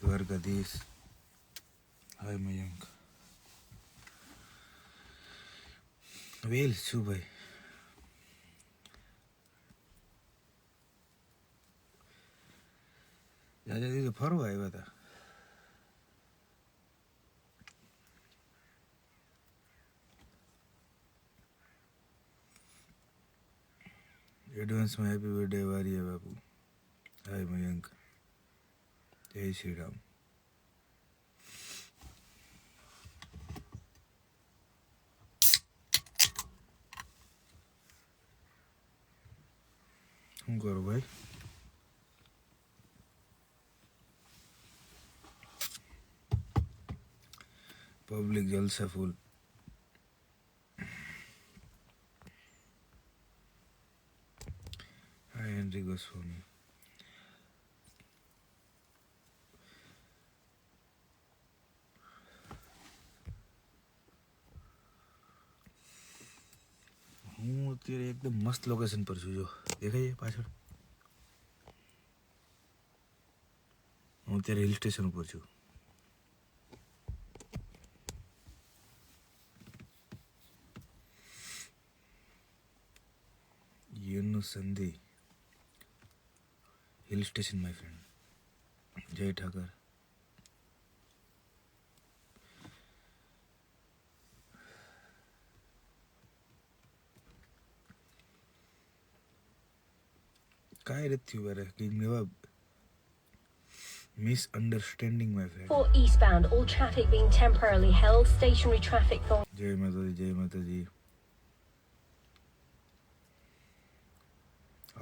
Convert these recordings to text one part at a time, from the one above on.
દ્વારકાધીશ. હાય મયંક. વેલ શું ભાઈ? દાદા દીદી ફરવા આવ્યા હતા. એડવાન્સમાં હેપી બર્થડે વારિયા બાપુ. હાય મયંક. જય શ્રી રામ. શું કરો ભાઈ? પબ્લિક જલસા ફૂલ. હાય હેનરી ગોસ્વામી. હું અત્યારે એકદમ મસ્ત લોકેશન પર છું. જો દેખાય પાછળ, હું અત્યારે હિલ સ્ટેશન ઉપર છું. યનું સંધી હિલ સ્ટેશન માય ફ્રેન્ડ. જય ઠાકર. કાંઈ નથી થયું મારે કંઈક નવા misunderstanding my friend. For eastbound, all traffic being temporarily held. Stationary traffic for જય માતાજી, જય માતાજી.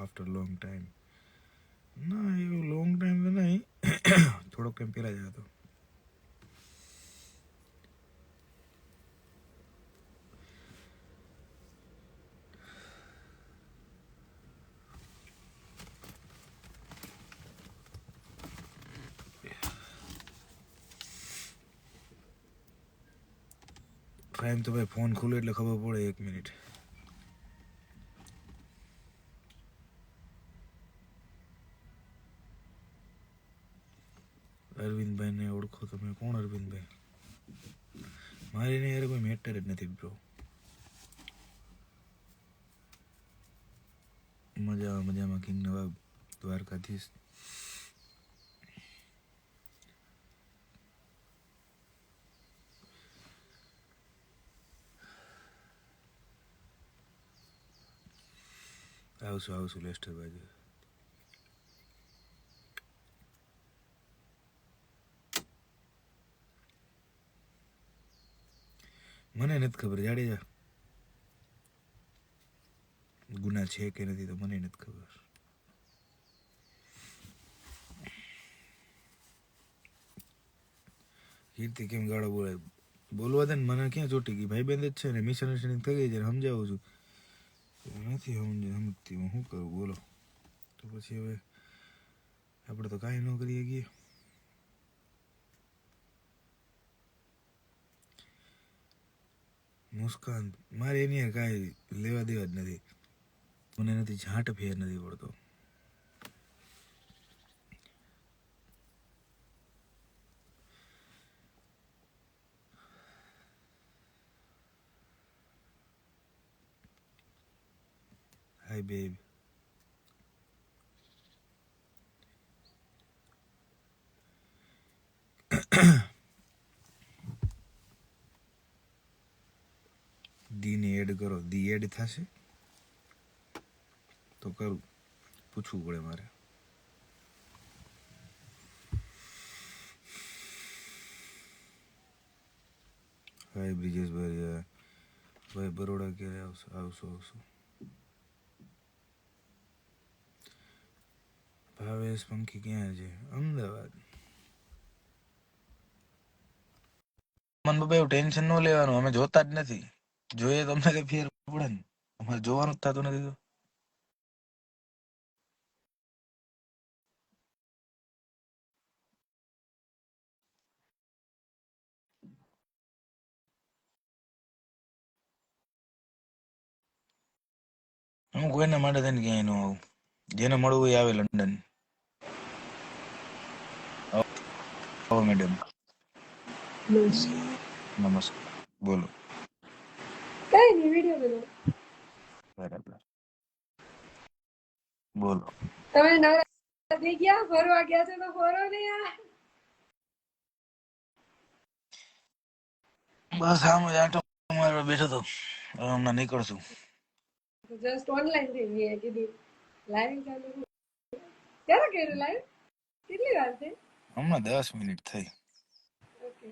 After long time. ના એવું લોંગ ટાઈમ તો નહીં, થોડોક ટાઈમ પહેલાં જ હતો. ટાઈમ તો ભાઈ ફોન ખુલે એટલે ખબર પડે. 1 મિનિટ. અરવિંદભાઈને ઓળખો તમે? કોણ અરવિંદભાઈ? મારી ને યાર કોઈ મેટર જ નથી બ્રો. મજામાં કિંગ નવાબ દ્વારકાધીશ. આવશું લેસ્ટર બાજુ. મને નથી ખબર જાડેજા ગુના છે કે નથી, તો મને નથી ખબર. કીર્તિ કેમ ગાળો બોલે? બોલવા દે ને, મને ક્યાં ચોટી ગઈ? ભાઈ બંધ જ છે ને, મિસઅન્ડરસ્ટેન્ડિંગ થઈ ગઈ છે. સમજાવું છું, નથી સમજતી હું શું કરું બોલો? તો પછી હવે આપણે તો કાંઈ ન કરી શકીએ. મુસ્કાન મારે એની કાંઈ લેવા દેવા જ નથી. મને નથી ઝાંટ ફેર નથી પડતો. હાય બેબ. દીને એડ કરો. દી એડ થશે તો કરું, પૂછવું પડે મારે. હાય બ્રિજેશભાઈ. ભાઈ બરોડા ક્યારે આવશો? ભાવેશ પંખી ક્યાં છે? અમદાવાદ. મન બાબા એવું ટેન્શન ન લેવાનું, અમે જોતા જ નથી. જોઈએ તો અમને કઈ ફેર પડે ને, અમારે જોવાનું જ થતું નથી. તો હું કોઈને માટે થઈને ક્યાંય ન આવું. જેને મળવું એ આવે લંડન. આવો મેડમ. નમસ્કાર. નમસ્કાર. બોલો. કઈ નહીં, વિડીયો બનાવો. બરાબર. બોલો. તમે નવરા થઈ ગયા, ફરવા ગયા છે તો ફરો ને યાર. બસ આમ જ આટો મારવા બેઠો તો. હવે હમણાં નીકળશું. જસ્ટ ઓનલાઈન થઈ ગયા, કીધું લાઈવ ચાલુ. ક્યારે કર્યું લાઈવ? કેટલી વાર છે? હમણાં 10 મિનિટ થઈ. ઓકે,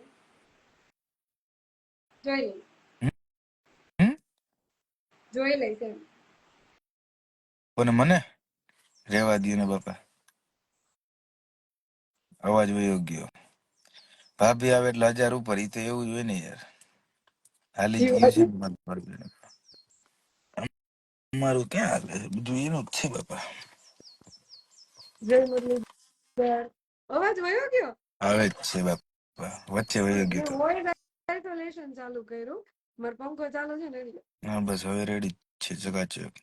જોઈ લઈ. હમ? જોઈ લઈશ એમ. કોને? મને? રેવા દ્યો ને બાપા. અવાજ વયો ગયો. ભાભી આવે એટલે 1000 ઉપર. ઈ તો એવું જ હોય ને યાર. હાલી જ ગયું છે ને મારું. અમારું ક્યાં હાલે છે? બધું એનું જ છે બાપા. જય મુરલીધર. અવાજ વયો ગયો. આવે જ છે બાપા. વચ્ચે વયો ગયો મેં તો. વોઇસ આઇસોલેશન ચાલુ કર્યું. મારો પંખો ચાલુ છે ને એટલે. હા બસ હવે રેડી છે ચકાચક.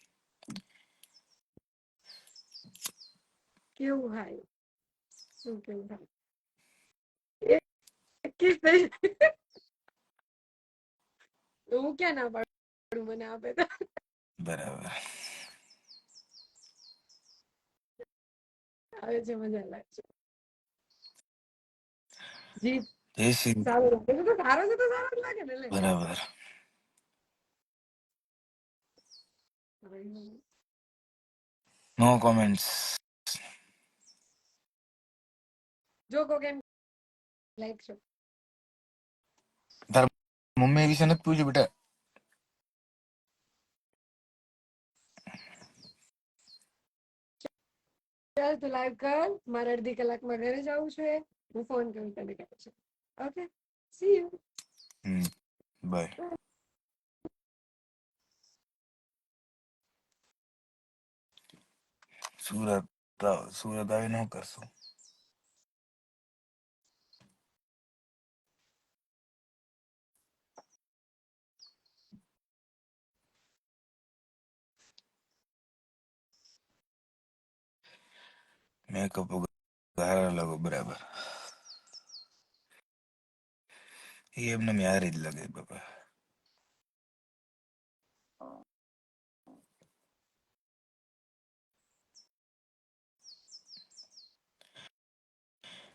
કેવું હાય? શું કેવું હાય? 21 થઈ. હું ક્યાં ના પાડું, મને આપે તો. બરાબર. આવે છે, મજા લાગે છે. જી જય શ્રી. સારું લાગે છે તો સારો છે તો સારો જ લાગે ને. લે બરાબર. નો કોમેન્ટ્સ. જો કો કેમ લાઈક છો. તાર મમ્મી વિશે નથી પૂછ્યું બેટા? ચાલ તું લાઈવ કર. મારે અડધી કલાકમાં ઘરે જવું છે. હું ફોન કરું તને કહે છે. Okay, see you. Bye. Surat આવી ન કરશું. મેકઅપ સારા લાગો બરાબર. એ એમને યાર જ લાગે બાપા.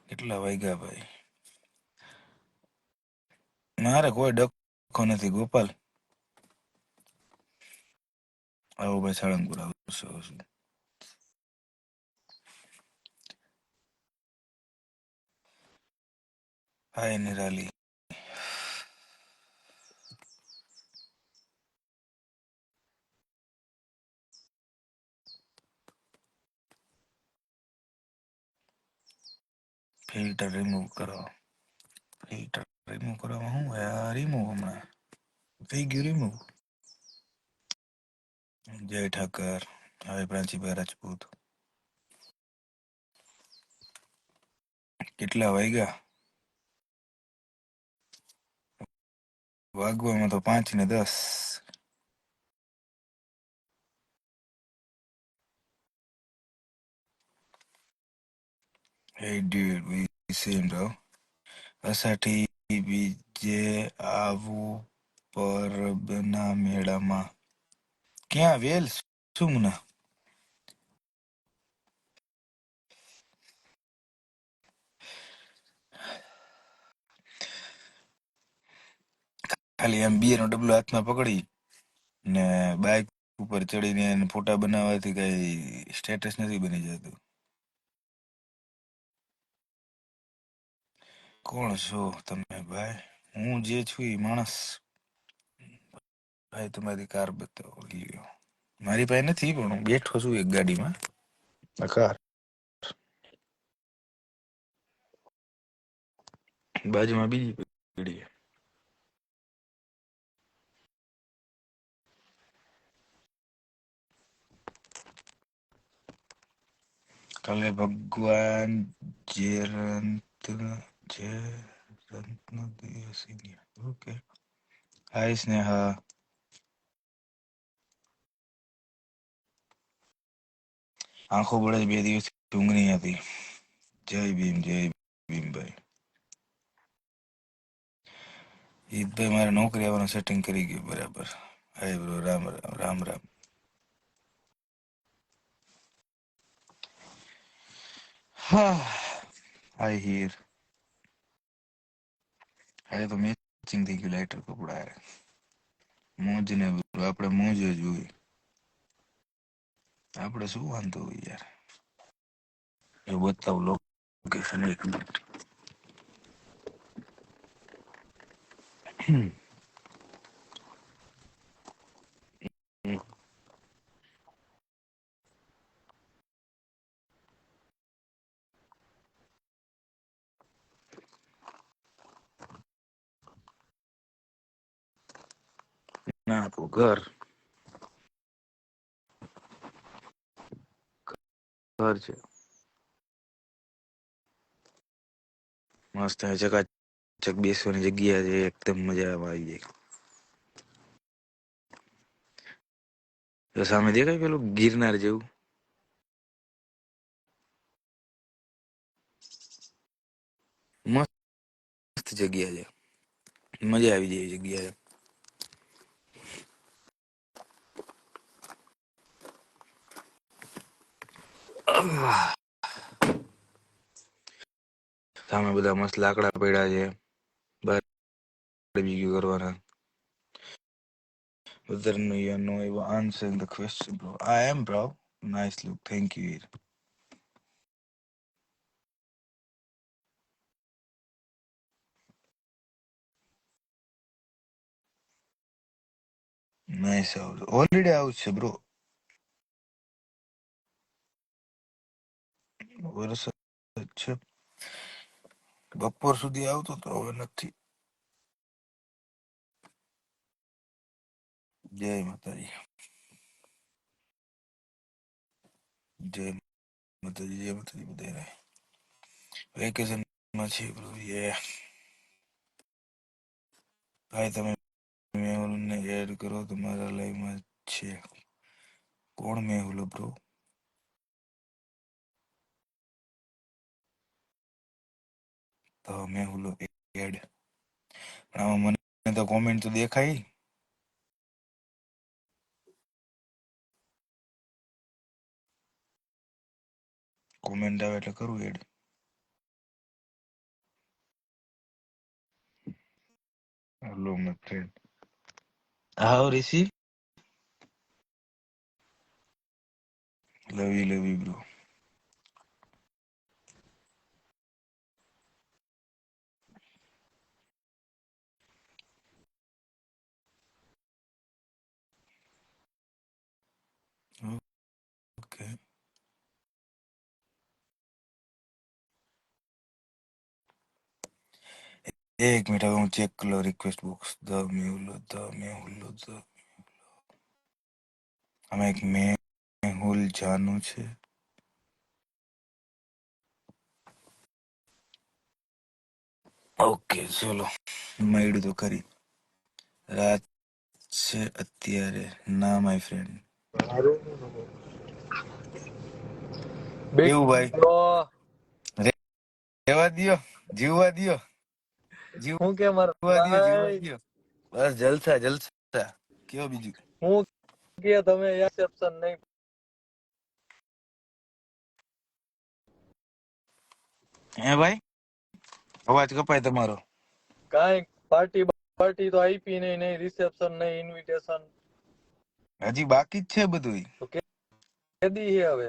કેટલા વાગ્યા ભાઈ? મારે કોઈ ડખો નથી ગોપાલ. આવો ભાઈ સાળંગપુર આવશું. હાય નિરાલી. ફિલ્ટર રિમૂવ કરો. ફિલ્ટર રિમૂવ કરવામાં શું હોય? રિમૂવ હમણાં થઈ ગયું રિમૂવ. જય ઠાકર. હવે પ્રાંતિભાઈ રાજપૂત. કેટલા વાગ્યા? વાગવામાં તો 5 ને 10. Hey dude, we same though. અસાઠી બીજે આવું પરબના મેળામાં. ક્યાં વેલ શું ના? ખાલી એમ બી નો ડબલો હાથમાં પકડી ને બાઇક ઉપર ચડીને ફોટા બનાવવાથી કઈ સ્ટેટસ નથી બની જતું. કોણ છો તમે ભાઈ? હું જે છું એ માણસ. ભાઈ તમારી કાર બતાવો. લ્યો. મારી પાસે નથી પણ હું બેઠો છું એક ગાડીમાં. કાર બાજુમાં બીજી ગાડી. કાલે ભગવાન જયંતનો દિવસ. ઓકે. હાય સ્નેહા. આંખો બળે 2 દિવસ ઊંઘ નહીં હતી. જય ભીમ ભાઈ. ઈદભાઈ મારે નોકરી આવવાનું સેટિંગ કરી ગયું બરાબર. Hi bro, Ram Ram Ram Ram. હા આઈ હિયર. આજે તો મેચિંગ થઈ ગયું લાઇટર કપડા હારે. મોજ ને બ્રો, આપણે મોજ જ હોય. આપણે શું વાંધો હોય યાર. એ બતાવું લોકેશન એક મિનિટ. ના આપણું ઘર ઘર છે મસ્ત ચકાચક બેસવાની જગ્યા છે એકદમ મજા આવી જાય. તો સામે દેખાય પેલું ગિરનાર જેવું મસ્ત જગ્યા છે, મજા આવી જાય એ જગ્યાએ. સામે બધા મસ્ત લાકડા પડ્યા છે, બાર્બીક્યુ કરવાના. Whether you know you answering the question, bro. I am, bro. Nice look. Thank you. Nice house. Already house છે, bro. વરસાદ છે. બપોર સુધી આવતો તો હવે નથી. જય માતાજી. જય માતાજી. જય માતાજી બધાને. વેકેશનમાં છે, બ્રો. ભાઈ તમે મેહુલને એડ કરો તમારા લાઈવમાં છે. કોણ મેહુલ બ્રો? તો મેહુલ એડ. પણ આમાં મને તો કોમેન્ટ તો દેખાય. કોમેન્ટ આવે એટલે કરું add. Hello my friend. How રિસી? Love you bro. ઓકે. એક મિનિટ હવે હું ચેક કરી લઉં રિક્વેસ્ટ બોક્સ. ધ મેહુલ. આમાં એક મેહુલ જાનું છે. ઓકે ચલો મળ્યું તો ખરી. રાત છે અત્યારે. ના માય ફ્રેન્ડ. બિગ કેવું ભાઈ? બ્રો રહેવા દ્યો, જીવવા દ્યો, હું કે મારો જીવવા ભાઈ દ્યો. બસ જલસા જલસા. કયો બીજું? હું કે તમે રિસેપ્શન નહીં હે ભાઈ અવાજ કપાય તમારો. કાંઈ પાર્ટી પાર્ટી તો આપી નહીં રિસેપ્શન નહીં ઇન્વિટેશન હજી બાકી જ છે બધું. તો કેદી છે હવે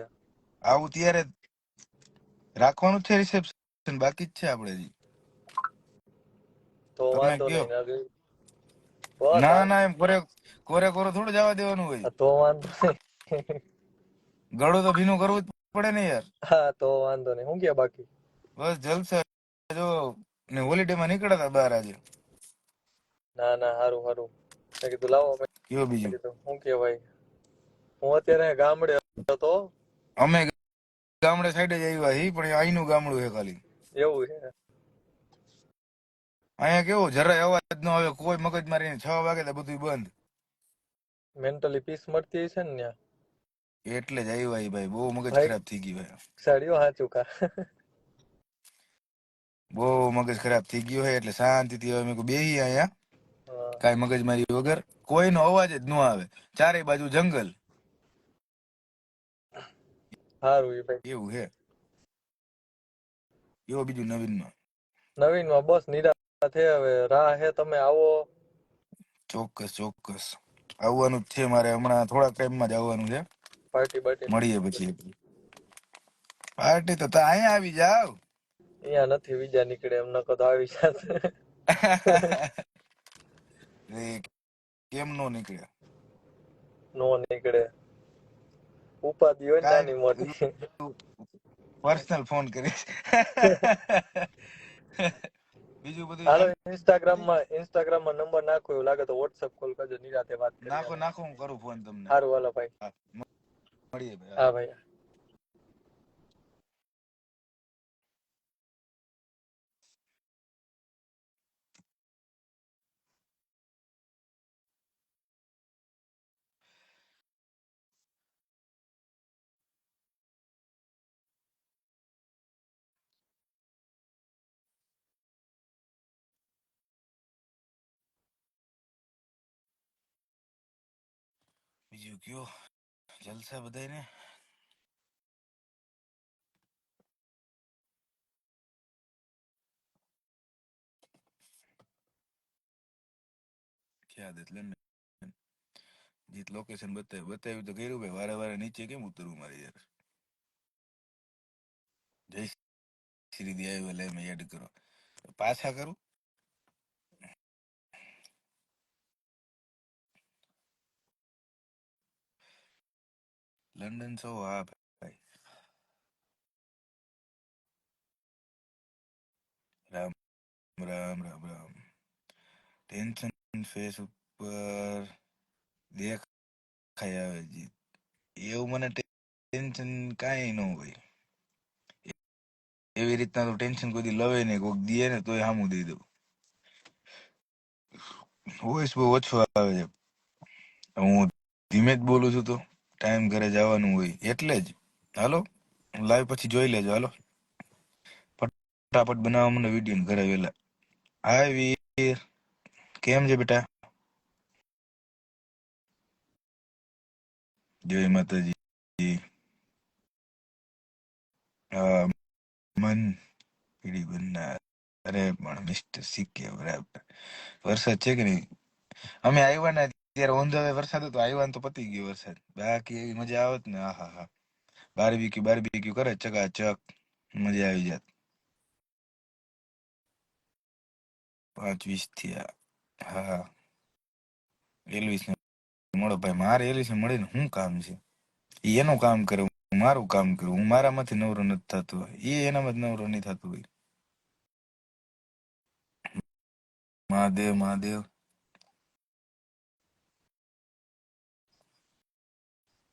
આવું ત્યારે રાખવાનું છે રિસેપ્શન. બાકી જ છે આપણે હજી. તો તમે વાંધો કયો. નહીં બસ ના ના એમ કોરે કોરો થોડું જવા દેવાનું હોય. તો વાંધો નહીં ગળું તો ભીનું કરવું જ પડે ને યાર. હા તો વાંધો નહીં હું કે બાકી બસ જલસા. જો ને હોલિડે માં નીકળ્યા હતા બહાર આજે. ના ના હારું હારું મેં કીધું લાવો મેં કયો બીજું? કીધું શું કે ભાઈ હું અત્યારે ગામડે હતો અમે ગામડે સાઈડે જ આવ્યા હી, પણ અહીંનું ગામડું છે ખાલી. એવું છે અહીંયા કેવું જરાય અવાજ ન આવે, કોઈ મગજ મારીને 6 વાગે તો બધું બંધ. મેન્ટલી પીસ મળતી હશે ને ત્યાં એટલે જ આવ્યા ભાઈ. બહુ મગજ ભાઈ ખરાબ થઈ ગઈ ભાઈ. સાડીઓ હાચું કા બહુ મગજ ખરાબ થઈ ગયો છે એટલે શાંતિથી હવે મેં બેહી અહીંયા. કાંઈ મગજમારી વગર, કોઈનો અવાજ જ ન આવે, ચારે બાજુ જંગલ, સારું એ ભાઈ. એવું હે. એવો બીજું નવીનમાં. નવીનમાં બસ નિરાશ છે, હવે રાહ હે, તમે આવો. ચોક્કસ ચોક્કસ આવવાનું જ છે મારે, હમણાં થોડાક ટાઈમમાં જ આવવાનું છે. પાર્ટી બાર્ટી મળીએ પછી. પાર્ટી તો અહીંયા આવી જાવ. અહીંયા નથી, બીજા નીકળે એમ, નકર તો આવી જાત. એ કેમ નો નીકળે? નો નીકળે, ઉપાધિ હોય ને નાની મોટી. પર્સનલ ફોન કરીશ. બીજું બધું હાલો, શાંતિ? ઇન્સ્ટાગ્રામમાં નંબર નાખો, એવું લાગે તો વોટ્સઅપ કોલ કરજો, નિરાતે વાત કરીએ. નાખો નાખો, હું કરું ફોન તમને. સારું હાલો ભાઈ. હા, મળીએ ભાઈ. હા ભાઈ. બીજું કયો, જલસા બધાયને? ખ્યાલ એટલે ને જીત લોકેશન બતાવ્યું તો કર્યું ભાઈ, વારે વારે નીચે કેમ ઉતરવું મારે યાર? જય શ્રી દેવ લે, મેં એડ કરો, પાછા કરું. લંડન છો? હા ભાઈ. રામ રામ રામ રામ. ટેન્શન ફેસ ઉપર દેખાય આવે જીત, એવું મને ટેન્શન કાંઈ ન હોય. એવી રીતના તો ટેન્શન કોઈ દી લવે નહીં, કોઈક દે ને તોય સામું દઈ દઉં. વોઇસ બહુ ઓછો આવે છે, હું ધીમે જ બોલું છું, તો ટાઈમ ઘરે જવાનું હોય એટલે જ. હાલો લાઈવ પછી જોઈ લેજો. હાલો ફટાફટ બનાવવા મને વિડીયો ઘરે વેલા. હાય વીર, કેમ છે બેટા? જય માતાજી. હા મન પીડી બનના. અરે પણ મિસ્ટર સીકે બરાબર. વરસાદ છે કે નહીં? અમે આવ્યા ને ત્યારે ઓન ધ વે વરસાદ હતો, આવ્યા ને તો પતી ગયો વરસાદ. બાકી એવી મજા આવત ને, હા હા હા. બારબીક્યુ કરે ચકાચક, મજા આવી જાત. 5:20 થયા. હા એલવીસ ને મળો ભાઈ, મારે એલવીસ ને મળીને શું કામ છે? એનું કામ કરે, હું મારું કામ કરું. હું મારામાંથી નવરો નથી થતો, એ એનામાં જ નવરો નહીં થતો હોય. મહાદેવ મહાદેવ.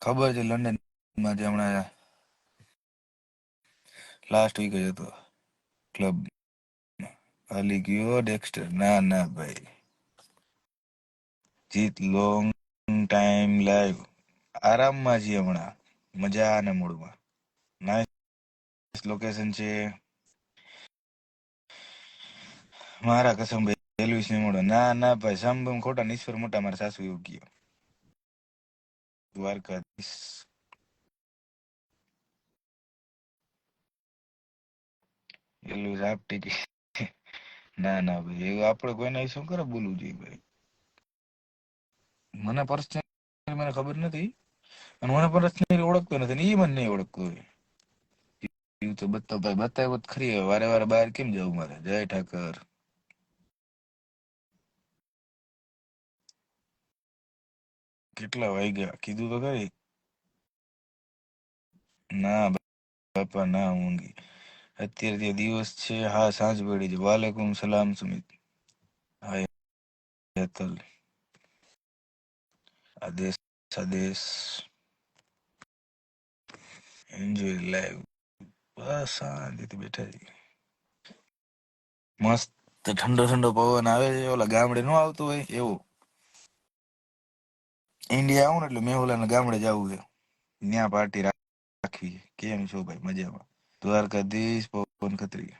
ખબર છે લંડનમાં જે હમણાં લાસ્ટ વીક જ હતો ક્લબ, હાલી ગયો ડેક્સ્ટર. ના ના ભાઈ, જીત લોંગ ટાઈમ લાઈવ આરામમાં છીએ હમણાં, મજા અને મૂડમાં. નાઇસ લોકેશન છે મારા કસમ ભાઈ. એલવીસ ને મળો. ના ના ભાઈ, સાંભળ ખોટા નીશ્વર મોટા, મારા સાસુ એવું કહ્યું. દ્વારકાધીશ એલવીસ આપટી કે. ના ના ભાઈ, એવું આપણે કોઈને શું કરે બોલવું જોઈએ ભાઈ? મને પર્સનલી મને ખબર નથી, અને મને પર્સનલી ઓળખતો નથી, ને એ મને નહીં ઓળખતો હોય. એવું તો બતાવ્યો જ ખરી. વારે વારે બહાર કેમ જવું મારે? જય ઠાકર. કેટલા વાગ્યા કીધું તો ખરી. ના બાપા ના ઊંઘી, અત્યારે તે દિવસ છે. હા સાંજ પડી છે. વાલેકુમ સલામ સુમિત. હાય હેતલ. આદેશ આદેશ. Enjoy live. બસ શાંતિથી બેઠા છીએ. મસ્ત ઠંડો ઠંડો પવન આવે છે, ઓલા ગામડે નો આવતો હોય એવું. ઇન્ડિયા આવું ને એટલે મેહુલાના ગામડે જવું છે, ત્યાં પાર્ટી રાખવી છે. કેમ છો ભાઈ? મજામાં. દ્વારકાધીશ પવન ખત્રી.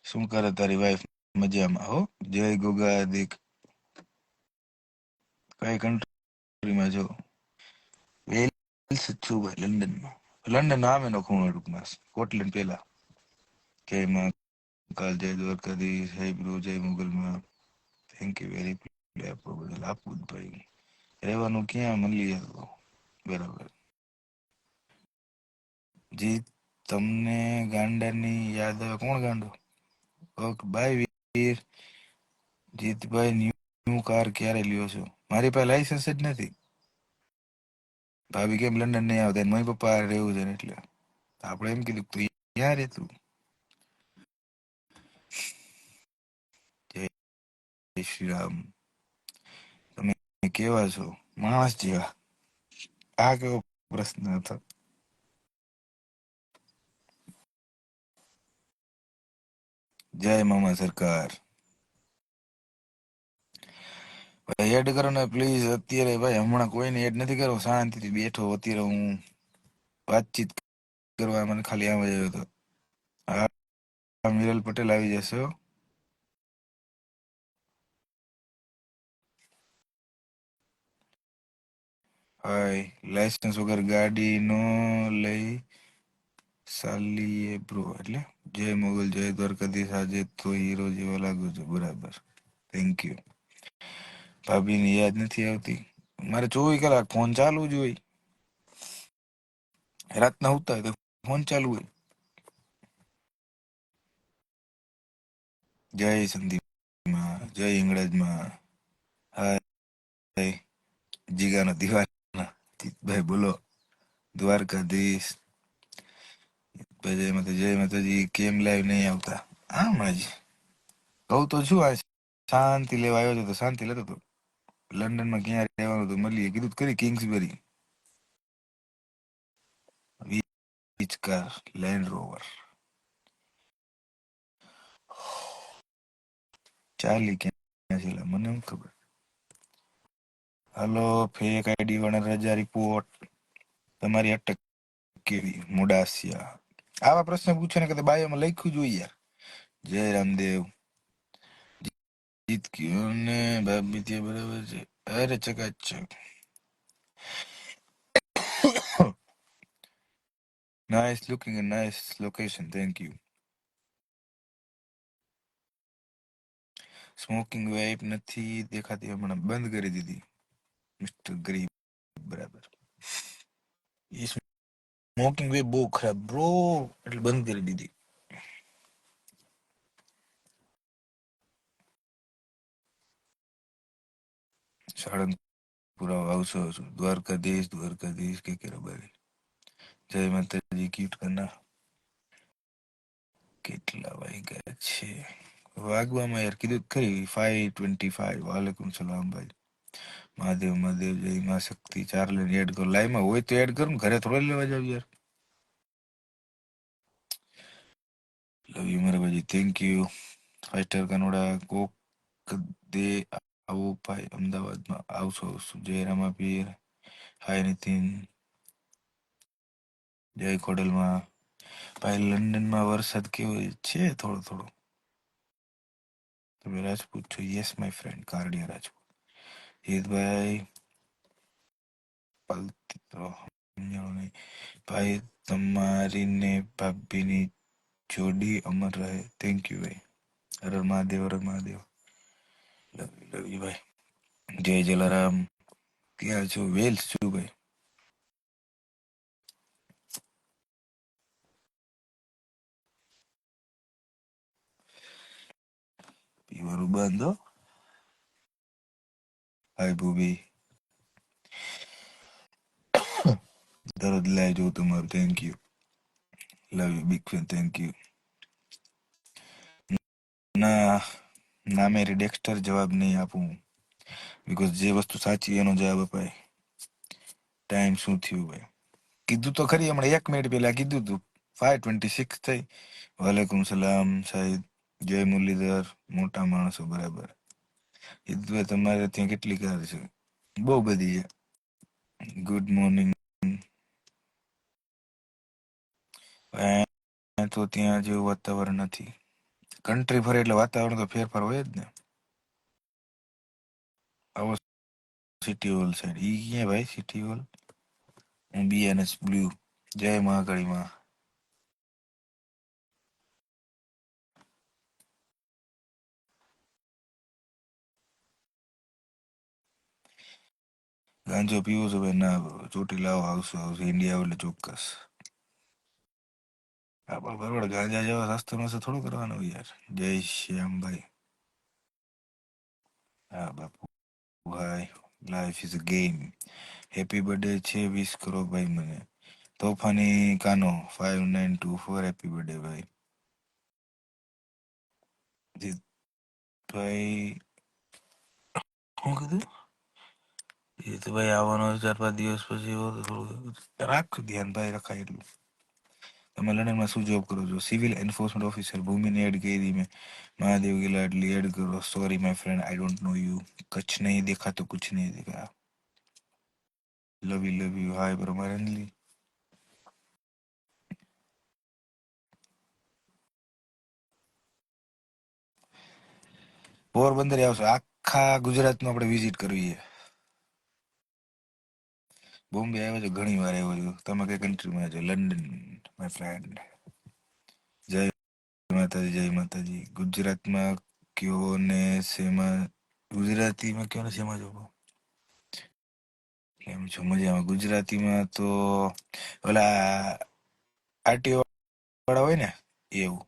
શું કરે તારી વાઈફ? મજામાં હો. જય ગોગા દેખ કઈ કન્ટ્રીમાં છો? વેલ્સ છું ભાઈ, લંડનમાં. લંડન આમે નો ખૂણો ટૂંકમાં, સ્કોટલેન્ડ પેલા. જય માં કાલ, જય દ્વારકાધીશ, જય બ્રો, જય મુગલમાં. થેન્ક યુ વેરી બદલ આપવું જ ભાઈ. રહેવાનું ક્યાં મળીએ તો બરાબર. જી તમને ગાંડાની યાદ આવે? કોણ ગાંડો? ઓકે બાય વીર. જીતભાઈ ન્યુ કાર ક્યારે લ્યો છો? મારી પાસે લાયસન્સ જ નથી. ભાભી કેમ લંડન નહીં આવતા? મમ્મી પપ્પા રહેવું છે ને એટલે આપણે એમ કીધું તું યાર રે તું. જય શ્રી રામ. તમે કેવા છો? માણસ જેવા. આ કેવો પ્રશ્ન હતો? જય મામા સરકાર. ભાઈ એડ કરો ને પ્લીઝ. અત્યારે ભાઈ હમણાં કોઈને એડ નથી કરો. શાંતિથી બેઠો અત્યારે હું વાતચીત કરવા. મને ખાલી આમ જ આવ્યો હતો. હા મિરલ પટેલ આવી જશે હો. હાય લાયસન્સ વગર ગાડી નો લઈ સાલીએ બ્રો. એટલે જય મોગલ, જય દ્વારકાધીશ. આજે તો હીરો જેવા લાગુ છો. બરાબર, થેન્ક યુ. ભાભીની યાદ નથી આવતી? મારે 24 કલાક ફોન ચાલુ જ હોય. રાતના ઉઠતા હોય તો ફોન ચાલુ હોય. જય સંદીપમાં, જય ઇંગળજમાં. હાય જીગાનો દીવાના જીતભાઈ બોલો. દ્વારકાધીશ. જય માતાજી. કેમ લાઈવ નહીં આવતા? આમ જ કહું તો છું. આ શાંતિ લેવા આવ્યો હતો તો શાંતિ લેતો હતો. લંડનમાં ક્યાં રહેવાનું તો મળીએ કીધું તો ખરી. કિંગ્સબરી વીચ કાર લેન્ડ રોવર. ચાલી ક્યાં છે મને એમ ખબર. હલો ફેક આઈડી વાળા રજા રિપોર્ટ. તમારી અટક કેવી મુડાસિયા? આવા પ્રશ્ન પૂછે ને કે બાયોમાં લખ્યું જોઈએ યાર. જય રામદેવ. જીત ગયો ને ભાભી ત્યાં બરાબર છે. અરે ચકાચક. Nice looking and nice location. Thank you. Smoking વાઇપ નથી દેખાતી, હમણાં બંધ કરી દીધી. મિસ્ટર ગરીબ બરાબર. એ સ્મોકિંગ વેપ બહુ ખરાબ બ્રો, એટલે બંધ કરી દીધી. સાળંગપુરા આવશો દ્વારકાધીશ. દ્વારકાધીશ કે ભાઈ. જય માતાજી. કીટ કરના કેટલા વાગ્યા છે? વાગવામાં યાર કીધું ખરી 5:25. વાલેકુમ સલામ ભાઈ. મહાદેવ મહાદેવ. જય માં શક્તિ. 4 લઈને એડ કરો. લાઈવમાં હોય તો એડ કરું. ઘરે થોડા લેવા જાવ યાર. લવ યુ મારા ભાઈ. Thank you. ફાઈટર કનોડા કોક દે આવો ભાઈ. અમદાવાદમાં આવશો. જય રામાપીર. હાય નીતિન. જય ખોડલમાં. ભાઈ લંડનમાં વરસાદ કેવો છે? થોડો થોડો. તમે રાજપૂત છો? Yes my friend. Kardiya Rajput. હિતભાઈ પલતી તો સમજાણું નહીં. ભાઈ તમારી ને ભાભીની જોડી અમર રહે. થેન્ક યુ ભાઈ. હર હર મહાદેવ. હર હર મહાદેવ. લવ યુ ભાઈ. જય જલારામ. ક્યાં છો? વેલ્સ છું ભાઈ. પીવાનું બંધ હો. હાય ભૂબી. દરરોજ લાઈ જોઉં તમારું. Thank you. Love you big fan. Thank you. ના ના મેરી ડેક્સ્ટર જવાબ નહીં આપું. બીકોઝ જે વસ્તુ સાચી એનો જવાબ અપાય. ટાઈમ શું થયું ભાઈ? કીધું તો ખરી હમણાં 1 મિનિટ પહેલા કીધું તું. 5:26 થઈ. વાલેકુમ સલામ સાહિદ. જય મુરલીધર. મોટા માણસો બરાબર. ઈદભાઈ તમારે ત્યાં કેટલી કાર છે? બહુ બધી છે. Good morning. તો ત્યાં જેવું વાતાવરણ નથી. કન્ટ્રી ફરે એટલે વાતાવરણ તો ફેરફાર હોય જ ને. આવો સિટી હોલ સાઈડ ઈ ક્યાં ભાઈ સિટી હોલ? હું બીએનએસ બ્લુ. જય મહાકાળી માં. ગાંજો પીવો છો ભાઈ? ના bro. ચોટી લાવો આવશે ઇન્ડિયા આવો એટલે ચોક્કસ. આપણા બરોબર ગાંજા જેવા સસ્તો મસ્તો થોડું કરવાનું હોય યાર. જય શ્યામભાઈ. હા બાપુ ભાઈ, life is a game. Happy birthday છે, વિશ કરો ભાઈ મને. તોફાની કાનો 5924 હેપી બર્થડે ભાઈ. જીતભાઈ શું કીધું? એ તો ભાઈ આવવાનો 4-5 દિવસ પછી એવો તો થોડું રાખ ધ્યાન ભાઈ, રખાય એટલું. તમે લંડનમાં શું જોબ કરો છો? Civil enforcement officer. ભૂમિને એડ કરી મેં. महादेव की लाडली ऐड करो. Sorry my friend, I don't know you. कुछ नहीं देखा तो कुछ नहीं देखा. लव यू हाय ब्रो मरनली. પોરબંદર આવશો? આખા ગુજરાતમાં આપણે વિઝિટ કરવી છે. બોમ્બે આવ્યો છો ઘણી વાર આવ્યો છું. તમે કઈ કન્ટ્રીમાં છો? London my friend. જય માતાજી, જય માતાજી. ગુજરાતમાં કયો ને શેમાં? ગુજરાતીમાં કયો ને શેમાં જો? કેમ છો? મજામાં. ગુજરાતીમાં તો ઓલા આરટીઓ વાળા હોય ને એવું.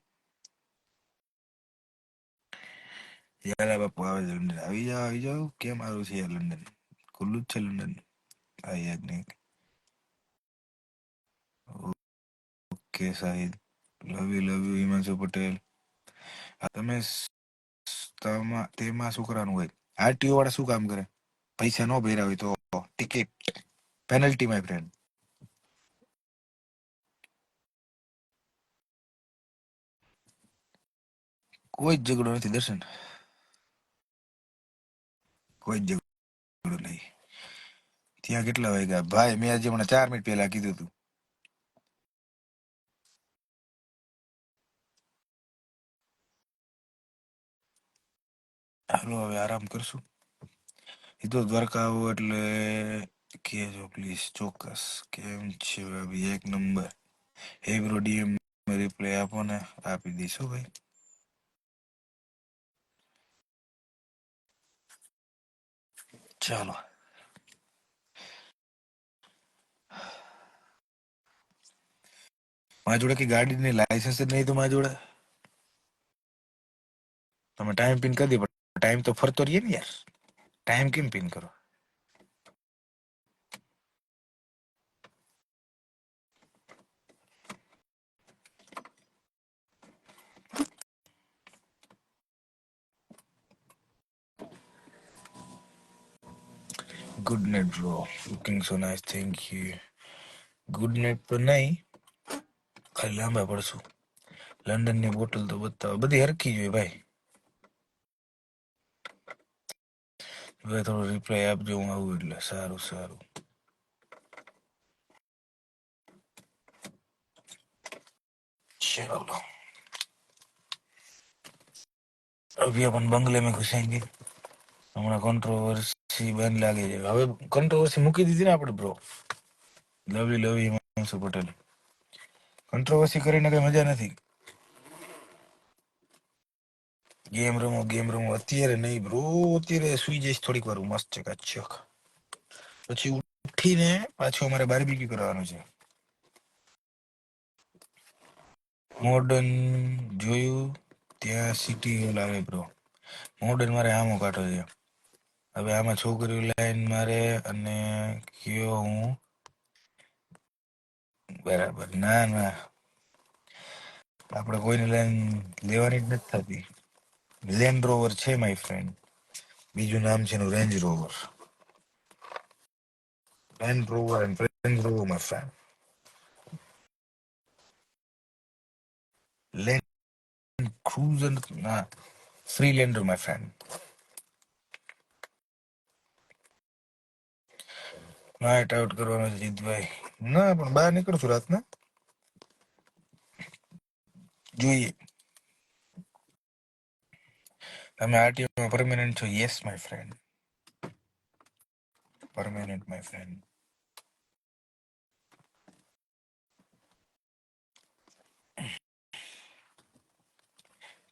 યાર બાપુ આવે છે લંડન. આવી જાઓ. કેમ આવ્યું છે યાર લંડન? ખુલ્લું જ છે લંડન. આ યાર નહીં. Okay Shahid. Love you Himanshu Patel. તમે તેમાં શું કરવાનું હોય? આરટીઓ વાળા શું કામ કરે? પૈસા ન ભર્યા હોય તો ટિકિટ પેનલ્ટી માય ફ્રેન્ડ. કોઈ જ ઝઘડો નથી દર્શન. કોઈ જ ઝઘડો નહીં. ત્યાં કેટલા વાગ્યા ભાઈ? મેં આજે હમણાં 4 મિનિટ પહેલા કીધું હતું. હાલો હવે આરામ કરશું. એ તો દ્વારકા આવો એટલે કહેજો પ્લીઝ ચોક્કસ. કેમ છે ભાભી? એક નંબર. હે બ્રો ડીએમ રિપ્લાય આપો ને. આપી દઈશો ભાઈ. ચાલો મારી જોડે કઈ ગાડીની લાયસન્સ જ નહીં તો મારી જોડે. તમે ટાઈમ પિન કરી દે પણ ટાઈમ તો ફરતો રહીએ ને યાર. ટાઈમ કેમ પિન કરો? Good night bro. Looking so nice. Thank you. Good night તો નહીં, ખાલી લાંબા પડશું. લંડનની બોટલ તો બતાવો. બધી હરખી જોઈએ ભાઈ. હવે થોડો રિપ્લાય આપજો હું આવું એટલે. સારું સારું. चलो अभी अपन बंगले में घुसेंगे. हमारा कंट्रोवर्सी बन लागे છે. હવે કંટ્રોવર્સી મૂકી દીધી ને આપણે bro. Love you Himanshu Patel. Controversy કરીને કઈ મજા નથી. ગેમ રમો અત્યારે નહીં બ્રો. અત્યારે સુઈ જઈશ થોડીક વાર મસ્ત ચકાચક. પછી ઉઠીને પાછું અમારે બાર્બીક્યુ કરવાનું છે. મોડર્ન જોયું ત્યાં સિટી હોલ આવે બ્રો. મોડર્ન મારે આમો કાઢો છે. હવે આમાં છોકરીઓ લાઈન મારે અને કયો હું બરાબર. ના ના આપણે કોઈની લાઈન લેવાની જ નથી થતી. લેન્ડ રોવર છે માય ફ્રેન્ડ. બીજું નામ છે એનું range rover. Land rover and range rover my friend. Land cruiser ના ફ્રીલેન્ડર માય ફ્રેન્ડ. નાઇટ આઉટ કરવાનો છે જીતભાઈ. ના પણ બહાર નીકળું છું રાતના. જોઈએ તમે આરટીઓમાં પરમેનન્ટ છો? Yes my friend, permanent my friend.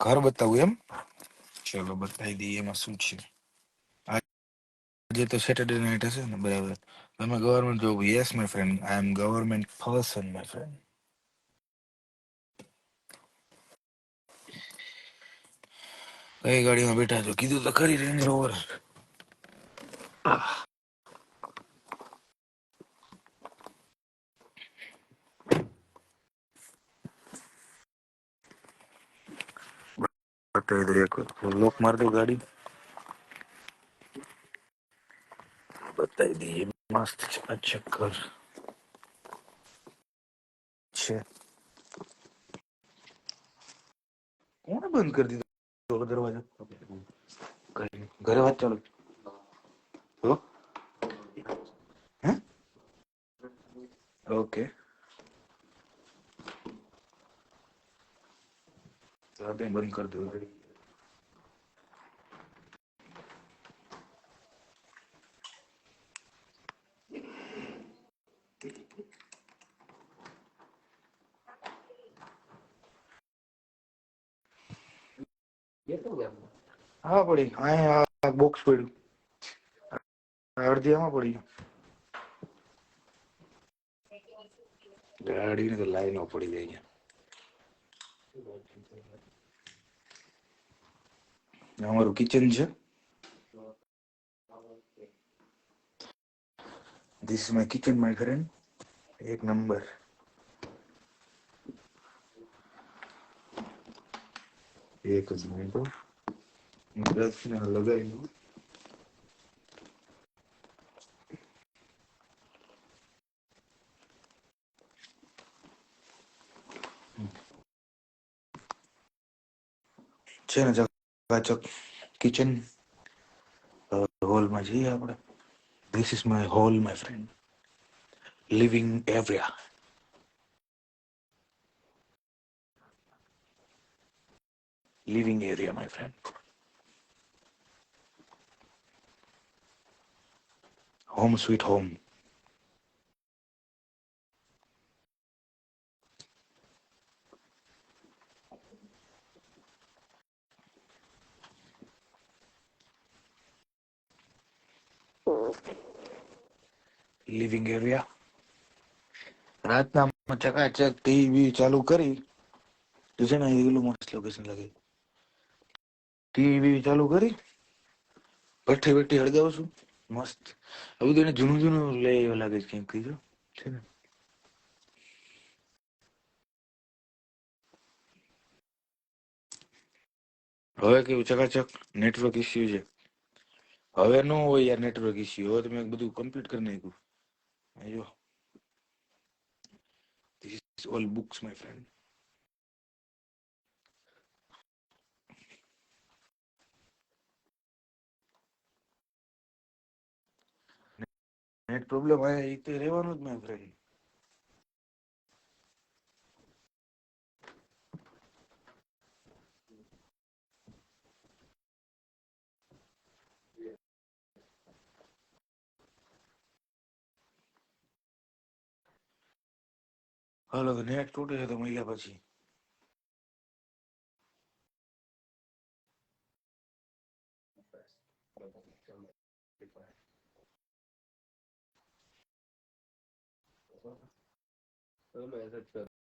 ઘર બતાવું એમ? ચલો બતાવી દઈએ, એમાં શું છે. આજે તો સેટરડે નાઇટ હશે ને, બરાબર. તમે government job? Yes my friend, I am government person my friend. કઈ ગાડીમાં બેઠા છો? કીધું તો ખરી, રેન્જ રોવર. બતાવી દો એક લોક માર દો ગાડી, બતાવી દઈએ. મસ્ત છે આ ચક્કર છે. કોણે બંધ કરી દીધો દરવાજો? ઘરે વાત ચાલુ. હો? હે? ઓકે. તો બંધ કરી દો. હા પડી, અહીંયા બોક્સ પડ્યું, અડધી આમાં પડી. ગાડીને તો લાઈનો પડી જાય. અમારું કિચન છે. This is my kitchen my friend. એક નંબર. એક જ મિનિટ લગાવી. છે ને ચકાચક કિચન. હોલમાં જઈએ આપણે. This is my hall my friend. Living area. Living area my friend. Home sweet home. Living area. રાતના ચકાચક ટીવી ચાલુ કરી તો છે ને એલું મસ્ત લોકેશન લાગે. ટીવી ચાલુ કરી ભઠ્ઠી ભઠ્ઠી હળગાવું છું મસ્ત. હવે તો એને જૂનું જૂનું લઈ એવું લાગે છે ક્યાંક કીધું છે ને. હવે કેવું ચકાચક નેટવર્ક ઇસ્યુ છે. હવે ન હોય યાર નેટવર્ક ઇસ્યુ. હવે તમે બધું કમ્પ્લીટ કરી નાખ્યું. અયો this is all books my friend. Net problem આવે એ તો રહેવાનું જ માય ફ્રેન્ડ. હાલો તો નેટ તૂટે છે તો મળ્યા પછી.